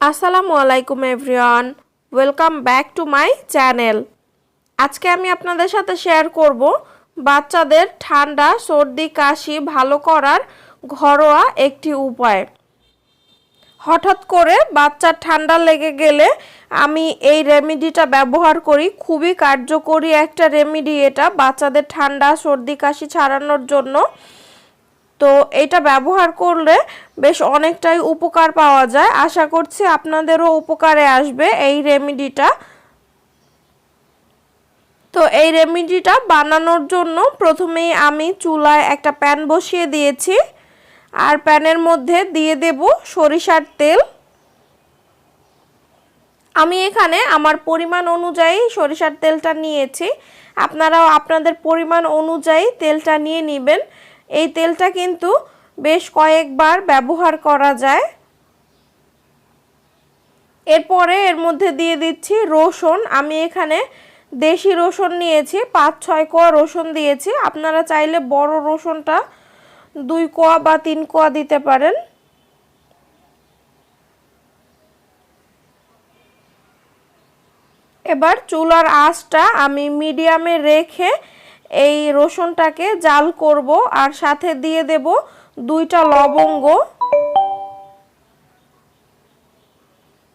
আসসালামু আলাইকুম everyone, welcome back to my channel. আজকে আমি আপনাদের সাথে শেয়ার করব বাচ্চাদের ঠান্ডা সর্দি কাশি ভালো করার ঘরোয়া একটি উপায়। হঠাৎ করে বাচ্চার ঠান্ডা লেগে গেলে আমি এই রেমেডিটা ব্যবহার করি। খুবই কার্যকরী একটা রেমেডি এটা বাচ্চাদের ঠান্ডা সর্দি কাশি ছাড়ানোর জন্য। তো এটা ব্যবহার করলে বেশ অনেকটাই উপকার পাওয়া যায়। আশা করছি আপনাদেরও উপকারে আসবে এই রেমেডিটা। তো এই রেমেডিটা বানানোর জন্য প্রথমেই আমি চুলায় একটা প্যান বসিয়ে দিয়েছি, আর প্যানের মধ্যে দিয়ে দেব সরিষার তেল। আমি এখানে আমার পরিমাণ অনুযায়ী সরিষার তেলটা নিয়েছি, আপনারাও আপনাদের পরিমাণ অনুযায়ী তেলটা নিয়ে নেবেন। এই তেলটা কিন্তু বেশ কয়েকবার ব্যবহার করা যায়। এরপরে এর মধ্যে দিয়ে দিচ্ছি রসুন। আমি এখানে দেশি রসুন নিয়েছি, 5-6 কোয়া রসুন দিয়েছি। আপনারা চাইলে বড় রসুনটা 2 কোয়া বা 3 কোয়া দিতে পারেন। এবার চুলার আঁচটা আমি মিডিয়ামে রেখে এই রসুনটাকে জাল করব, আর সাথে দিয়ে দেব 2টা লবঙ্গ,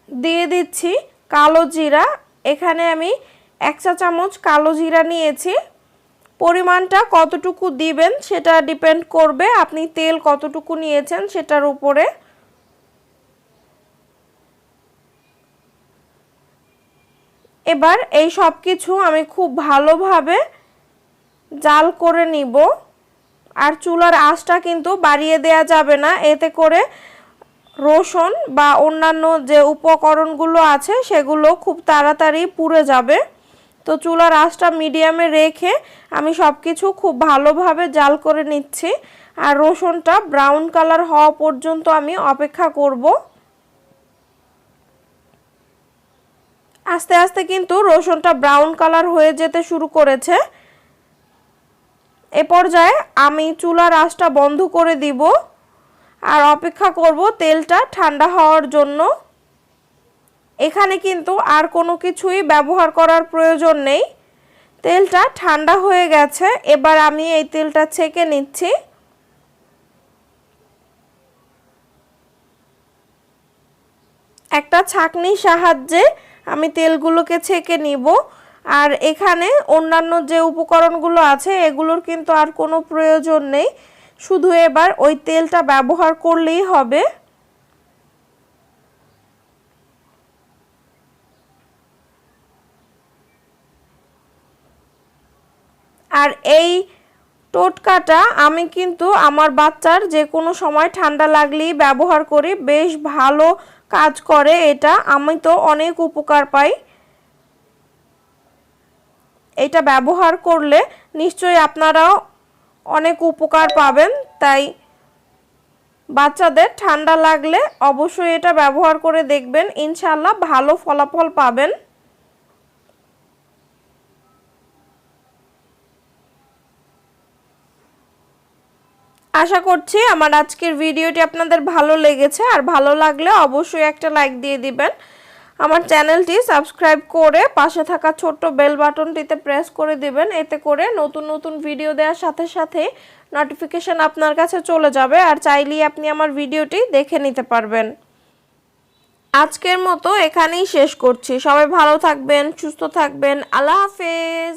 দিয়ে দিচ্ছি কালো জিরা। এখানে আমি 1 চা চামচ কালো জিরা নিয়েছি। পরিমাণটা কতটুকু দিবেন সেটা ডিপেন্ড করবে আপনি তেল কতটুকু নিয়েছেন সেটার উপরে। এবার এই সব কিছু আমি খুব ভালোভাবে জাল করে নিব। আর চুলার আঁচটা কিন্তু বাড়িয়ে দেয়া যাবে না, এতে করে রসুন বা অন্যান্য যে উপকরণগুলো আছে সেগুলো খুব তাড়াতাড়ি পুড়ে যাবে। তো চুলার আঁচটা মিডিয়ামে রেখে আমি সব কিছু খুব ভালোভাবে জাল করে নিচ্ছি, আর রসুনটা ব্রাউন কালার হওয়া পর্যন্ত আমি অপেক্ষা করব। আস্তে আস্তে কিন্তু রসুনটা ব্রাউন কালার হয়ে যেতে শুরু করেছে। এ পর্যায়ে আমি চুলার আঁচটা বন্ধ করে দিব আর অপেক্ষা করব তেলটা ঠান্ডা হওয়ার জন্য। এখানে কিন্তু আর কোনো কিছুই ব্যবহার করার প্রয়োজন নেই, তেলটা ঠান্ডা হয়ে গেছে। এবার আমি এই তেলটা ছেঁকে নিচ্ছি। একটা ছাঁকনির সাহায্যে আমি তেলগুলোকে ছেঁকে নিব। আর এখানে অন্যান্য যে উপকরণগুলো আছে এগুলোর কিন্তু আর কোনো প্রয়োজন নেই, শুধু এবার ওই তেলটা ব্যবহার করলেই হবে। আর এই টোটকাটা আমি কিন্তু আমার বাচ্চার যে কোনো সময় ঠান্ডা লাগলেই ব্যবহার করি, বেশ ভালো কাজ করে এটা। আমি তো অনেক উপকার পাই। এটা ব্যবহার করলে নিশ্চয়ই আপনারাও অনেক উপকার পাবেন। তাই বাচ্চাদের ঠান্ডা লাগলে অবশ্যই এটা ব্যবহার করে দেখবেন, ইনশাআল্লাহ ভালো ফলাফল পাবেন। আশা করছি আমার আজকের ভিডিওটি আপনাদের ভালো লেগেছে, আর ভালো লাগলে অবশ্যই একটা লাইক দিয়ে দিবেন। আমার চ্যানেলটি সাবস্ক্রাইব করে পাশে থাকা ছোট্ট বেল বাটনটিতে প্রেস করে দিবেন, এতে করে নতুন নতুন ভিডিও দেওয়ার সাথে সাথে নোটিফিকেশন আপনার কাছে চলে যাবে, আর চাইলেই আপনি আমার ভিডিওটি দেখে নিতে পারবেন। আজকের মতো এখানেই শেষ করছি। সবাই ভালো থাকবেন, সুস্থ থাকবেন। আল্লাহ হাফেজ।